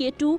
K2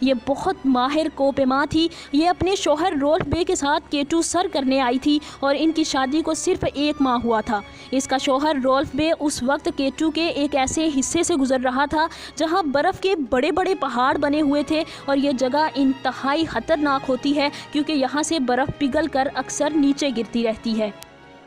یہ بہت ماہر کوپیما تھی۔ یہ اپنے شوہر رولف بے کے ساتھ K2 سر کرنے آئی تھی اور ان کی شادی کو صرف 1 ماہ ہوا تھا۔ اس کا شوہر رولف بے اس وقت K2 کے ایک ایسے حصے سے گزر رہا تھا جہاں برف کے بڑے بڑے پہاڑ بنے ہوئے تھے اور یہ جگہ انتہائی خطرناک ہوتی ہے کیونکہ یہاں سے برف پگھل کر اکثر نیچے گرتی رہتی ہے۔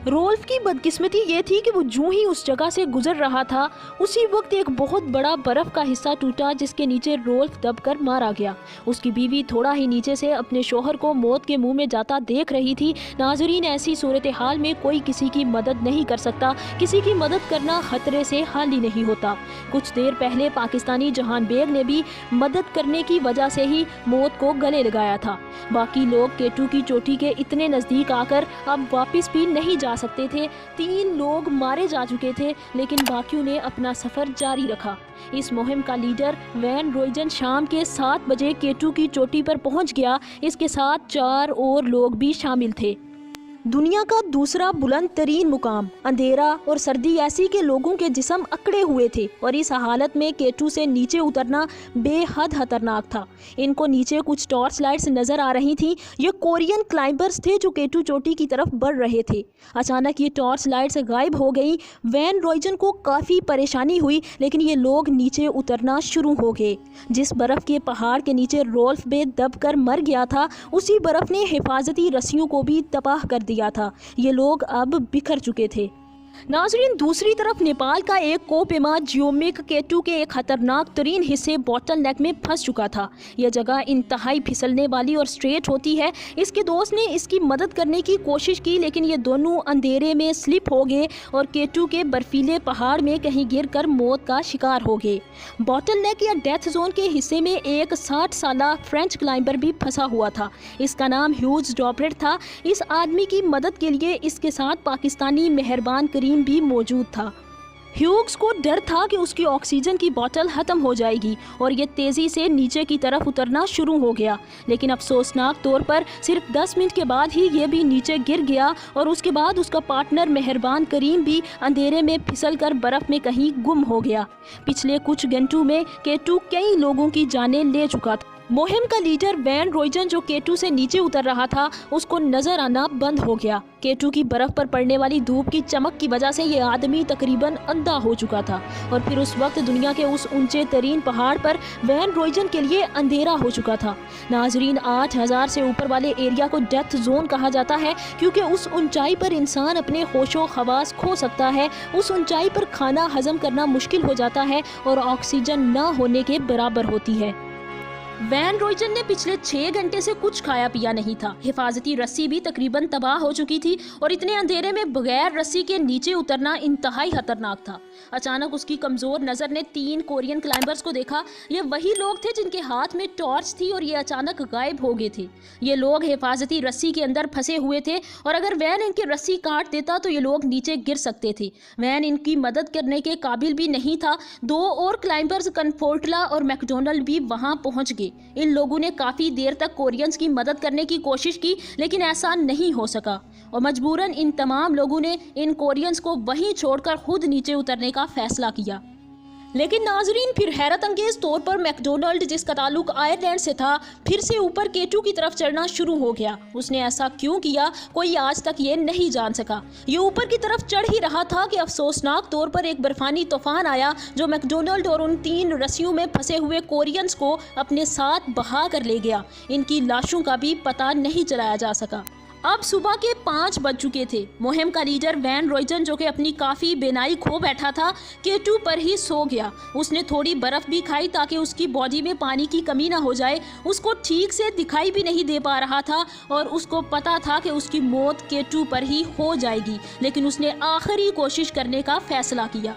رولف کی بدقسمتی یہ تھی کہ وہ جو ہی اس جگہ سے گزر رہا تھا اسی وقت ایک بہت بڑا برف کا حصہ ٹوٹا جس کے نیچے رولف دب کر مارا گیا۔ اس کی بیوی تھوڑا ہی نیچے سے اپنے شوہر کو موت کے منہ میں جاتا دیکھ رہی تھی۔ ناظرین، ایسی صورتحال میں کوئی کسی کی مدد نہیں کر سکتا، کسی کی مدد کرنا خطرے سے خالی نہیں ہوتا۔ کچھ دیر پہلے پاکستانی جہان بیگ نے بھی مدد کرنے کی وجہ سے ہی موت کو گلے لگایا تھا۔ باقی لوگ K2 کی چوٹی کے اتنے نزدیک آ کر اب واپس بھی نہیں جا سکتے تھے۔ 3 لوگ مارے جا چکے تھے لیکن باقیوں نے اپنا سفر جاری رکھا۔ اس مہم کا لیڈر وین روئجن شام کے 7 بجے K2 کی چوٹی پر پہنچ گیا۔ اس کے ساتھ 4 اور لوگ بھی شامل تھے۔ دنیا کا دوسرا بلند ترین مقام، اندھیرا اور سردی ایسی کہ لوگوں کے جسم اکڑے ہوئے تھے اور اس حالت میں K2 سے نیچے اترنا بے حد خطرناک تھا۔ ان کو نیچے کچھ ٹارچ لائٹس نظر آ رہی تھیں۔ یہ کورین کلائمبرز تھے جو K2 چوٹی کی طرف بڑھ رہے تھے۔ اچانک یہ ٹارچ لائٹس غائب ہو گئیں۔ وین روئجن کو کافی پریشانی ہوئی لیکن یہ لوگ نیچے اترنا شروع ہو گئے۔ جس برف کے پہاڑ کے نیچے رولف بے دب کر مر گیا تھا اسی برف نے حفاظتی رسیوں کو بھی تباہ کر دیا تھا۔ یہ لوگ اب بکھر چکے تھے۔ ناظرین، دوسری طرف نیپال کا ایک کوپیما جیومک K2 کے ایک خطرناک ترین حصے بوٹل نیک میں پھنس چکا تھا۔ یہ جگہ انتہائی پھسلنے والی اور سٹریٹ ہوتی ہے۔ اس کے دوست نے اس کی مدد کرنے کی کوشش کی لیکن یہ دونوں اندھیرے میں سلپ ہو گئے اور K2 کے برفیلے پہاڑ میں کہیں گر کر موت کا شکار ہو گئے۔ بوٹل نیک یا ڈیتھ زون کے حصے میں ایک 60 سالہ فرینچ کلائمبر بھی پھنسا ہوا تھا۔ اس کا نام ہیوز ڈوپریٹ تھا۔ اس آدمی کی مدد کے لیے اس کے ساتھ پاکستانی مہربان کریم بھی موجود تھا۔ ہیوگز کو ڈر تھا کہ اس کی آکسیجن کی بوتل ختم ہو جائے گی اور یہ تیزی سے نیچے کی طرف اترنا شروع ہو گیا لیکن افسوسناک طور پر صرف 10 منٹ کے بعد ہی یہ بھی نیچے گر گیا اور اس کے بعد اس کا پارٹنر مہربان کریم بھی اندھیرے میں پھسل کر برف میں کہیں گم ہو گیا۔ پچھلے کچھ گھنٹوں میں K2 کئی لوگوں کی جانیں لے چکا تھا۔ مہم کا لیڈر وین روئجن جو K2 سے نیچے اتر رہا تھا اس کو نظر آنا بند ہو گیا۔ K2 کی برف پر پڑنے والی دھوپ کی چمک کی وجہ سے یہ آدمی تقریباً اندھا ہو چکا تھا اور پھر اس وقت دنیا کے اس اونچے ترین پہاڑ پر وین روئجن کے لیے اندھیرا ہو چکا تھا۔ ناظرین، 8000 سے اوپر والے ایریا کو ڈیتھ زون کہا جاتا ہے کیونکہ اس اونچائی پر انسان اپنے ہوش و حواس کھو سکتا ہے۔ اس اونچائی پر کھانا ہضم کرنا مشکل ہو جاتا ہے اور آکسیجن نہ ہونے کے برابر ہوتی ہے۔ وین روئجن نے پچھلے 6 گھنٹے سے کچھ کھایا پیا نہیں تھا۔ حفاظتی رسی بھی تقریباً تباہ ہو چکی تھی اور اتنے اندھیرے میں بغیر رسی کے نیچے اترنا انتہائی خطرناک تھا۔ اچانک اس کی کمزور نظر نے 3 کورین کلائمبرز کو دیکھا۔ یہ وہی لوگ تھے جن کے ہاتھ میں ٹارچ تھی اور یہ اچانک غائب ہو گئے تھے۔ یہ لوگ حفاظتی رسی کے اندر پھنسے ہوئے تھے اور اگر وین ان کی رسی کاٹ دیتا تو یہ لوگ نیچے گر سکتے تھے۔ وین ان کی مدد کرنے کے قابل بھی نہیں تھا۔ 2 اور کلائمبرز کنفورٹلا اور میکڈونلڈ بھی وہاں پہنچ گئے۔ ان لوگوں نے کافی دیر تک کورینز کی مدد کرنے کی کوشش کی لیکن ایسا نہیں ہو سکا اور مجبوراً ان تمام لوگوں نے ان کورینز کو وہیں چھوڑ کر خود نیچے اترنے کا فیصلہ کیا۔ لیکن ناظرین، پھر حیرت انگیز طور پر میکڈونلڈ جس کا تعلق آئرلینڈ سے تھا پھر سے اوپر K2 کی طرف چڑھنا شروع ہو گیا۔ اس نے ایسا کیوں کیا کوئی آج تک یہ نہیں جان سکا۔ یہ اوپر کی طرف چڑھ ہی رہا تھا کہ افسوسناک طور پر ایک برفانی طوفان آیا جو میکڈونلڈ اور ان 3 رسیوں میں پھنسے ہوئے کورینز کو اپنے ساتھ بہا کر لے گیا۔ ان کی لاشوں کا بھی پتہ نہیں چلایا جا سکا۔ اب صبح کے 5 بج چکے تھے۔ مہم کا لیڈر وین روئجن جو کہ اپنی کافی بینائی کھو بیٹھا تھا K2 پر ہی سو گیا۔ اس نے تھوڑی برف بھی کھائی تاکہ اس کی باڈی میں پانی کی کمی نہ ہو جائے۔ اس کو ٹھیک سے دکھائی بھی نہیں دے پا رہا تھا اور اس کو پتا تھا کہ اس کی موت K2 پر ہی ہو جائے گی لیکن اس نے آخری کوشش کرنے کا فیصلہ کیا۔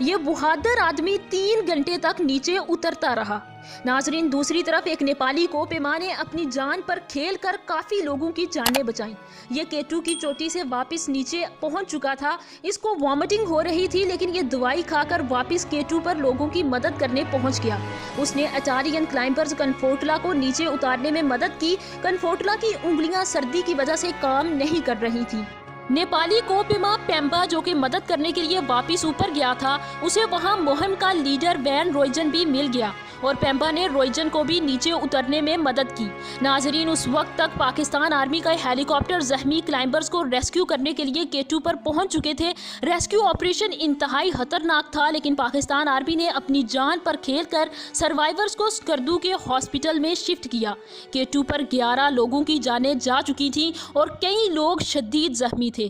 یہ بہادر آدمی 3 گھنٹے تک نیچے اترتا رہا۔ ناظرین، دوسری طرف ایک نیپالی کوپیما نے اپنی جان پر کھیل کر کافی لوگوں کی جانیں بچائیں۔ یہ K2 کی چوٹی سے واپس نیچے پہنچ چکا تھا۔ اس کو وامٹنگ ہو رہی تھی لیکن یہ دوائی کھا کر واپس K2 پر لوگوں کی مدد کرنے پہنچ گیا۔ اس نے اچارین کلائمبرز کنفورٹلا کو نیچے اتارنے میں مدد کی۔ کنفورٹلا کی انگلیاں سردی کی وجہ سے کام نہیں کر رہی تھیں۔ نیپالی کوپیما پیمبا جو کہ مدد کرنے کے لیے واپس اوپر گیا تھا اسے وہاں مہم کا لیڈر وین روئجن بھی مل گیا۔ اور پیمبا نے روئجن کو بھی نیچے اترنے میں مدد کی۔ ناظرین، اس وقت تک پاکستان آرمی کا ہیلی کاپٹر زخمی کلائمبرز کو ریسکیو کرنے کے لیے K2 پر پہنچ چکے تھے۔ ریسکیو آپریشن انتہائی خطرناک تھا، لیکن پاکستان آرمی نے اپنی جان پر کھیل کر سروائیورز کو اسکردو کے ہاسپٹل میں شفٹ کیا۔ K2 پر 11 لوگوں کی جانیں جا چکی تھیں اور کئی لوگ شدید زخمی تھے۔